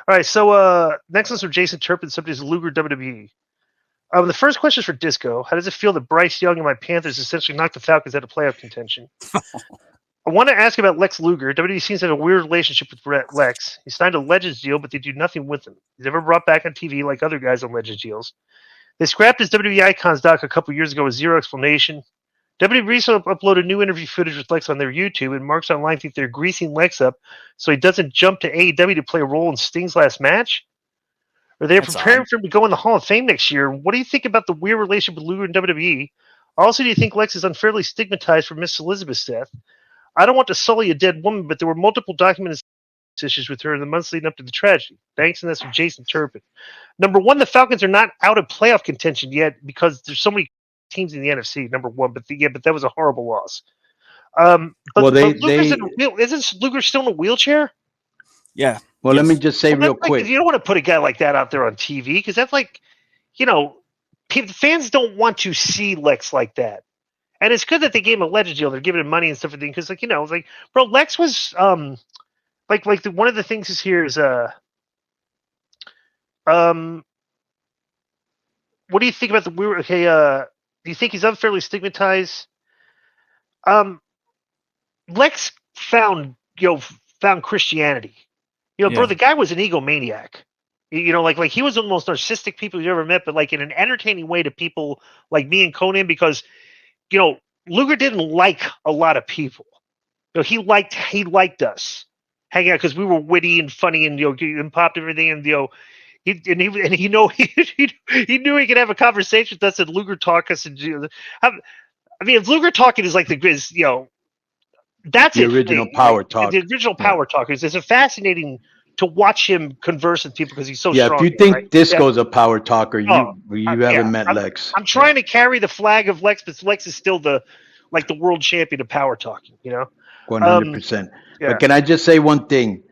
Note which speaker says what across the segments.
Speaker 1: All right, so next one's from Jason Turpin. The subject is Luger WWE. The first question is for Disco. How does it feel that Bryce Young and my Panthers essentially knocked the Falcons out of playoff contention? I want to ask about Lex Luger. WWE seems to have a weird relationship with Lex. He signed a Legends deal, but they do nothing with him. He's never brought back on TV like other guys on Legends deals. They scrapped his WWE Icons doc a couple years ago with zero explanation. WWE recently uploaded new interview footage with Lex on their YouTube, and Marks Online think they're greasing Lex up so he doesn't jump to AEW to play a role in Sting's last match. Or they're preparing for him to go in the Hall of Fame next year. What do you think about the weird relationship with Luger and WWE? Also, do you think Lex is unfairly stigmatized for Miss Elizabeth's death? I don't want to sully a dead woman, but there were multiple documented issues with her in the months leading up to the tragedy. Thanks, and that's from Jason Turpin. Number one, the Falcons are not out of playoff contention yet because there's so many teams in the NFC. Number one, but that was a horrible loss. But isn't Luger still in a wheelchair?
Speaker 2: Yeah.
Speaker 3: Well, let me just say real quick.
Speaker 1: You don't want to put a guy like that out there on TV because that's like, fans don't want to see Lex like that. And it's good that they gave him a Legends deal. They're giving him money and stuff. Because, bro, Lex was one of the things is here is what do you think about the weird? Okay, do you think he's unfairly stigmatized? Lex found Christianity. Bro, the guy was an egomaniac. Like he was one of the most narcissistic people you ever met, but like in an entertaining way to people like me and Conan because. Luger didn't like a lot of people. He liked us hanging out because we were witty and funny and popped everything and he knew he could have a conversation with us and Luger talk us and Luger talking is like that's
Speaker 3: the original power talk.
Speaker 1: The original power talk is it's a fascinating to watch him converse with people because he's so strong.
Speaker 3: If you think Disco's a power talker, you haven't met Lex.
Speaker 1: I'm trying to carry the flag of Lex, but Lex is still the world champion of power talking.
Speaker 3: 100%. But can I just say one thing,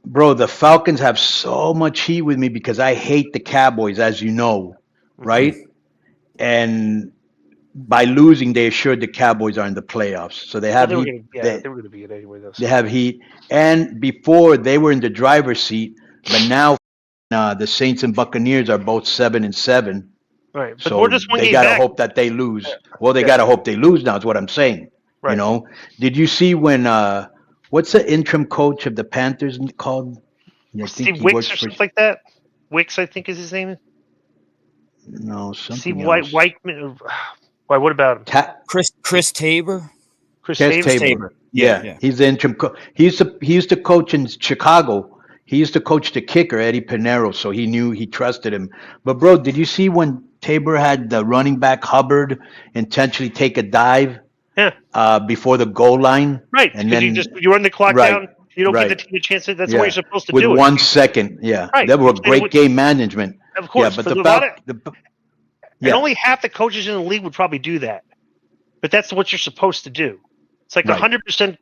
Speaker 3: bro? The Falcons have so much heat with me because I hate the Cowboys, as you know, right? And by losing, they assured the Cowboys are in the playoffs. So they have heat.
Speaker 1: They were going to be it anyway, though.
Speaker 3: They have heat. And before, they were in the driver's seat. But now the Saints and Buccaneers are both 7-7.
Speaker 1: Right. But
Speaker 3: so
Speaker 1: we're just one
Speaker 3: they
Speaker 1: game
Speaker 3: got to
Speaker 1: back.
Speaker 3: hope that they lose. Well, they got to hope they lose now is what I'm saying.
Speaker 1: Right.
Speaker 3: Did you see when what's the interim coach of the Panthers called?
Speaker 1: Steve Wicks or something like that? Wicks, I think is his name.
Speaker 3: No, something
Speaker 1: Steve
Speaker 3: else.
Speaker 1: Whiteman. Why? What about him?
Speaker 2: Chris Tabor.
Speaker 1: Chris Tabor.
Speaker 3: Yeah, he's the interim coach. He used to coach in Chicago. He used to coach the kicker Eddie Pinero, so he trusted him. But bro, did you see when Tabor had the running back Hubbard intentionally take a dive? Before the goal line,
Speaker 1: right? And then you run the clock down. You don't give the team a chance. That's what you're supposed to do.
Speaker 3: With 1 second,
Speaker 1: right.
Speaker 3: That was great game management.
Speaker 1: Of course,
Speaker 3: but
Speaker 1: and only half the coaches in the league would probably do that. But that's what you're supposed to do. It's like 100%,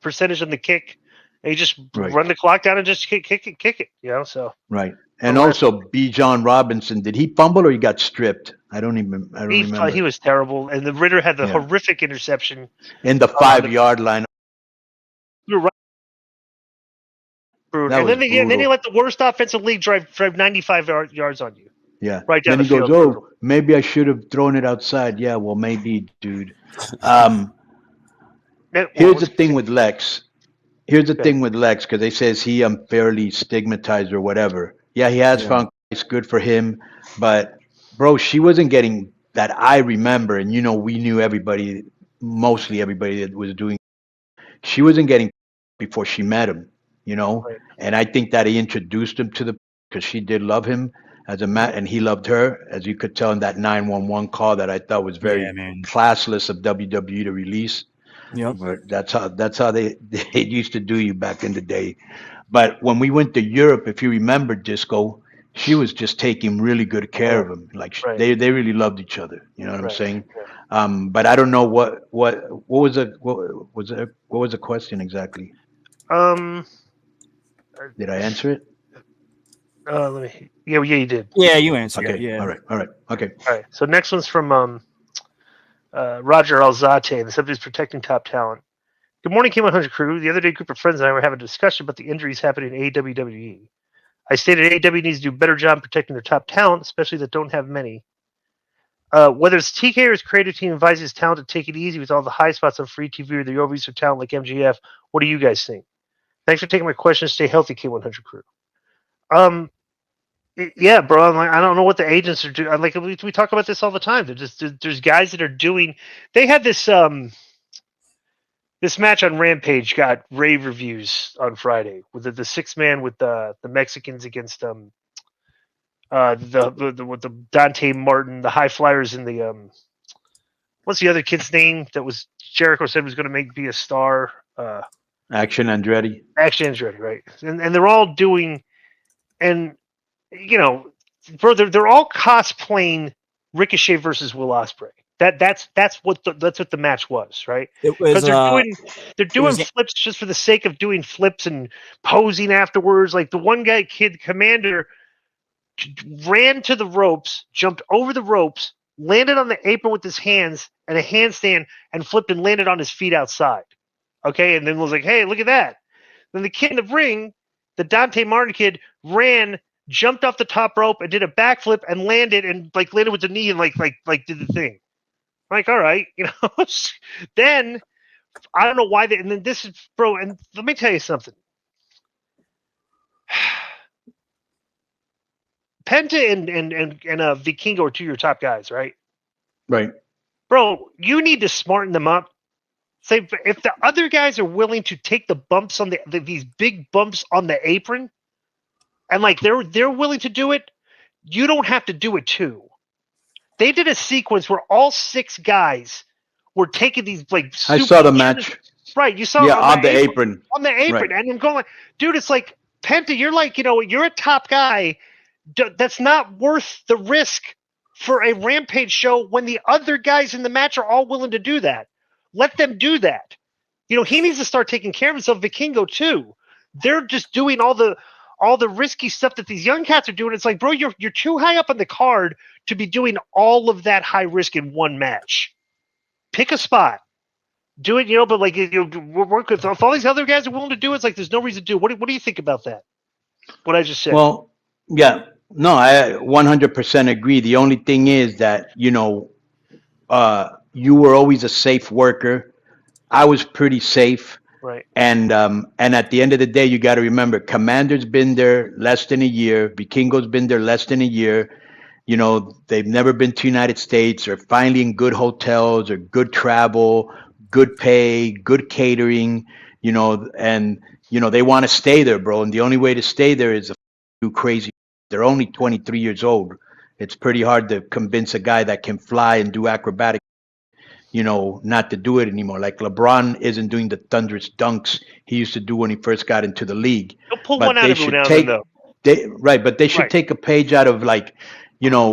Speaker 1: percentage on the kick, and you just run the clock down and just kick it. So
Speaker 3: right. And also, B. John Robinson, did he fumble or he got stripped? I don't remember.
Speaker 1: He was terrible, and the Ritter had the horrific interception
Speaker 3: in the 5-yard line.
Speaker 1: You're right. And then he let the worst offensive league drive 95 yards on you.
Speaker 3: Yeah.
Speaker 1: Right down
Speaker 3: then
Speaker 1: the field.
Speaker 3: He goes, maybe I should have thrown it outside. Yeah, well, maybe, dude. Here's the thing with Lex. Because they says he unfairly stigmatized or whatever. Yeah, he has found it's good for him. But, bro, she wasn't getting that I remember. And, we knew mostly everybody that was doing. She wasn't getting before she met him, Right. And I think that he introduced him to because she did love him as a man, and he loved her, as you could tell in that 911 call that I thought was very classless of WWE to release.
Speaker 2: Yeah,
Speaker 3: but that's how they used to do you back in the day. But when we went to Europe, if you remember, Disco, she was just taking really good care of him. Like they really loved each other. You know what I'm saying? Yeah. But I don't know what was the question exactly? Did I answer it?
Speaker 1: Let me. Yeah, you did.
Speaker 2: Yeah, you answered.
Speaker 3: Okay.
Speaker 2: It, yeah.
Speaker 3: All right. Okay.
Speaker 1: All right. So next one's from Roger Alzate. The subject is protecting top talent. Good morning, K100 crew. The other day, a group of friends and I were having a discussion about the injuries happening in WWE. I stated AEW needs to do a better job protecting their top talent, especially that don't have many. Whether it's TK or his creative team advises talent to take it easy with all the high spots on free TV or the overuse of talent like MJF, what do you guys think? Thanks for taking my question. Stay healthy, K100 crew. Yeah, bro. I'm like, I don't know what the agents are doing. Like we talk about this all the time. There's guys that are doing. They had this this match on Rampage got rave reviews on Friday with the 6-man with the Mexicans against with the Dante Martin, the High Flyers, and the what's the other kid's name that was Jericho said was going to be a star?
Speaker 3: Action Andretti.
Speaker 1: Action Andretti, right? And they're all doing, and you know, bro, they're all cosplaying Ricochet versus Will Ospreay. That's what the match was, right?
Speaker 2: It was
Speaker 1: They're doing flips just for the sake of doing flips and posing afterwards. Like the one guy, Commander, ran to the ropes, jumped over the ropes, landed on the apron with his hands and a handstand, and flipped and landed on his feet outside. Okay, and then was like, "Hey, look at that!" Then the kid in the ring, the Dante Martin kid, ran, jumped off the top rope, and did a backflip and landed with the knee and like did the thing. Like, all right, you know. Then I don't know why and then this is, bro. And let me tell you something. Penta and Vikingo are two of your top guys, right?
Speaker 3: Right.
Speaker 1: Bro, you need to smarten them up. Say if the other guys are willing to take the bumps on these big bumps on the apron, and like they're willing to do it, you don't have to do it too. They did a sequence where all 6 guys were taking these like.
Speaker 3: I saw the match.
Speaker 1: Right, you saw.
Speaker 3: Yeah, on the apron.
Speaker 1: On the apron, right. And I'm going like, dude, it's like Penta. You're like, you're a top guy. That's not worth the risk for a Rampage show when the other guys in the match are all willing to do that. Let them do that. He needs to start taking care of himself. Vikingo too. They're just doing all the risky stuff that these young cats are doing. It's like, bro, you're too high up on the card to be doing all of that high risk in one match. Pick a spot. Do it, but like work with if all these other guys are willing to do it, it's like there's no reason to do it. What do you think about that? What I just said.
Speaker 3: Well, yeah. No, I 100% agree. The only thing is that, you were always a safe worker. I was pretty safe.
Speaker 1: Right.
Speaker 3: And at the end of the day, you got to remember, Commander's been there less than a year. Vikingo's been there less than a year. They've never been to United States, or finally in good hotels or good travel, good pay, good catering, and, they want to stay there, bro. And the only way to stay there is to do crazy. They're only 23 years old. It's pretty hard to convince a guy that can fly and do acrobatics, not to do it anymore. Like LeBron isn't doing the thunderous dunks he used to do when he first got into the league.
Speaker 1: He'll pull one out of him now, though.
Speaker 3: But they should take a page out of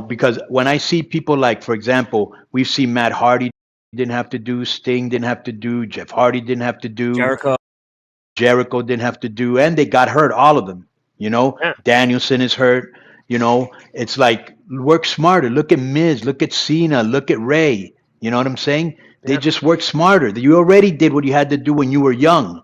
Speaker 3: because when I see people like, for example, we've seen Matt Hardy didn't have to do, Sting didn't have to do, Jeff Hardy didn't have to do, Jericho didn't have to do, and they got hurt, all of them. Yeah. Danielson is hurt. It's like, work smarter. Look at Miz, look at Cena, look at Ray. You know what I'm saying? They just work smarter. You already did what you had to do when you were young,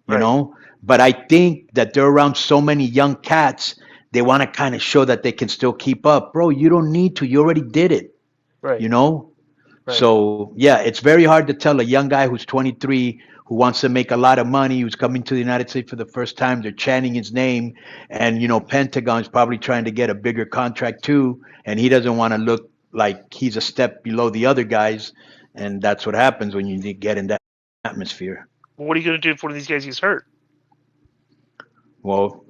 Speaker 3: you know? But I think that they're around so many young cats, they want to kind of show that they can still keep up. Bro, you don't need to. You already did it,
Speaker 1: right?
Speaker 3: Right. So, yeah, it's very hard to tell a young guy who's 23 who wants to make a lot of money, who's coming to the United States for the first time. They're chanting his name. And, Pentagon's probably trying to get a bigger contract too. And he doesn't want to look like he's a step below the other guys. And that's what happens when you get in that atmosphere.
Speaker 1: Well, what are you going to do if one of these guys gets hurt?
Speaker 3: Well,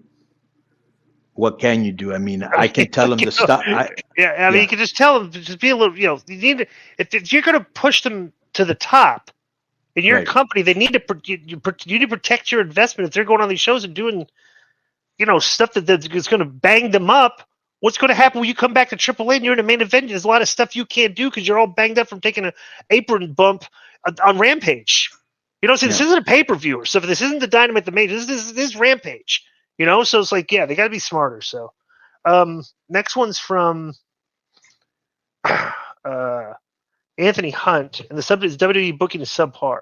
Speaker 3: what can you do? I mean, I can tell him to stop.
Speaker 1: You can just tell them to just be a little, you need to, if you're going to push them to the top in your company, they need to, you need to protect your investment. If they're going on these shows and doing, stuff that's going to bang them up, what's going to happen when you come back to AAA and you're in the main event? There's a lot of stuff you can't do because you're all banged up from taking an apron bump on Rampage. So this isn't a pay-per-view or stuff. This isn't the Dynamite the Major. This is Rampage. So it's like, yeah, they got to be smarter. So, next one's from Anthony Hunt, and the subject is WWE booking is subpar.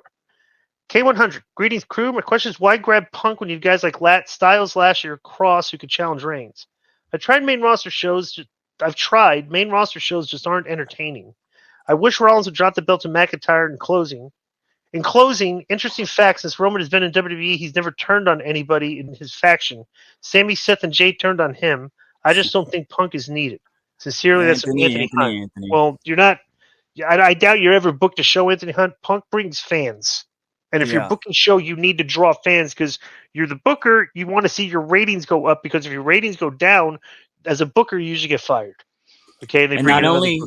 Speaker 1: K100, greetings crew. My question is, why grab Punk when you guys like Styles, Lashley, or Cross who could challenge Reigns? I've tried main roster shows just aren't entertaining. I wish Rollins would drop the belt to McIntyre in closing. In closing, interesting fact, since Roman has been in WWE, he's never turned on anybody in his faction. Sami, Seth, and Jay turned on him. I just don't think Punk is needed. Sincerely, that's from Anthony Hunt. Well, you're not. I doubt you're ever booked a show, Anthony Hunt. Punk brings fans. And if you're booking a show, you need to draw fans because you're the booker. You want to see your ratings go up because if your ratings go down, as a booker, you usually get fired. Okay,
Speaker 2: and not only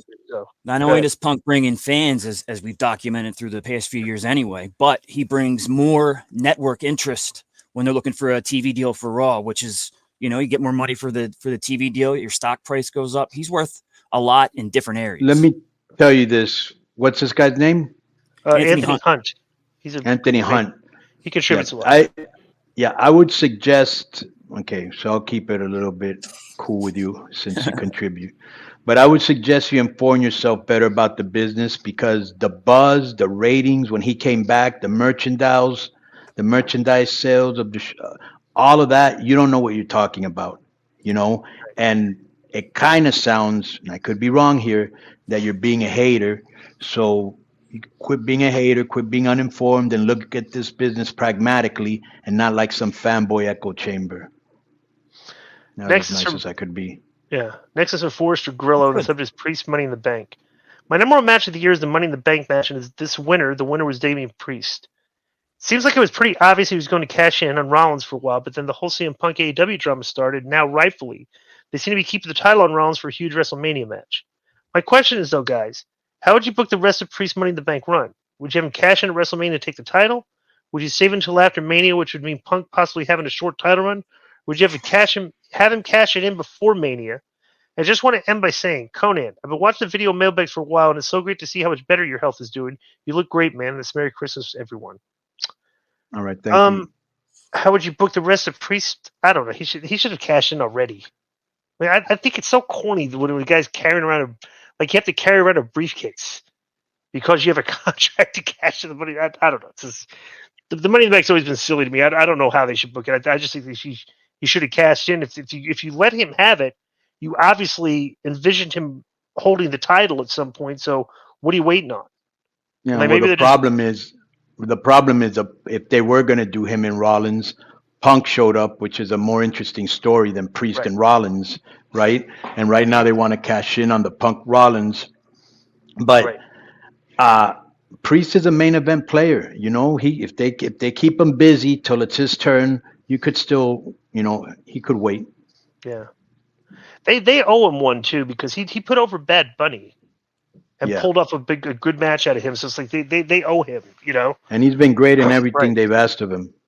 Speaker 2: does Punk bring in fans, as we've documented through the past few years anyway, but he brings more network interest when they're looking for a TV deal for Raw, which is, you get more money for the TV deal. Your stock price goes up. He's worth a lot in different areas.
Speaker 3: Let me tell you this. What's this guy's name?
Speaker 1: Anthony Hunt.
Speaker 3: Anthony Hunt.
Speaker 1: He contributes a lot.
Speaker 3: I would suggest, okay, so I'll keep it a little bit cool with you since you contribute. But I would suggest you inform yourself better about the business because the buzz, the ratings, when he came back, the merchandise sales of all of that, you don't know what you're talking about, And it kind of sounds, and I could be wrong here, that you're being a hater. So you quit being a hater, quit being uninformed, and look at this business pragmatically and not like some fanboy echo chamber. As nice as I could be.
Speaker 1: Yeah. Next is from Forrester Grillo, and the subject is Priest Money in the Bank. My number one match of the year is the Money in the Bank match, and is this winner. The winner was Damian Priest. Seems like it was pretty obvious he was going to cash in on Rollins for a while, but then the whole CM Punk AEW drama started. Now, rightfully, they seem to be keeping the title on Rollins for a huge WrestleMania match. My question is, though, guys, how would you book the rest of Priest Money in the Bank run? Would you have him cash in at WrestleMania to take the title? Would you save it until after Mania, which would mean Punk possibly having a short title run? Would you have him cash it in before Mania? I just want to end by saying, Conan, I've been watching the video mailbags for a while, and it's so great to see how much better your health is doing. You look great, man. It's Merry Christmas, everyone.
Speaker 3: All right, thank you.
Speaker 1: How would you book the rest of Priest? I don't know. He should have cashed in already. I think it's so corny when the guy's carrying around you have to carry around a briefcase because you have a contract to cash in the money. I don't know. It's just, the Money in the Bank's always been silly to me. I don't know how they should book it. I just think that he should have cashed in. If you let him have it, you obviously envisioned him holding the title at some point. So what are you waiting on?
Speaker 3: Yeah. The problem is if they were going to do him and Rollins, Punk showed up, which is a more interesting story than Priest and Rollins, right? And right now they want to cash in on the Punk Rollins, but Priest is a main event player. If they keep him busy till it's his turn, you could still, he could wait.
Speaker 1: Yeah, they owe him one too because he put over Bad Bunny and pulled off a good match out of him. So it's like they owe him,
Speaker 3: And he's been great in everything they've asked of him.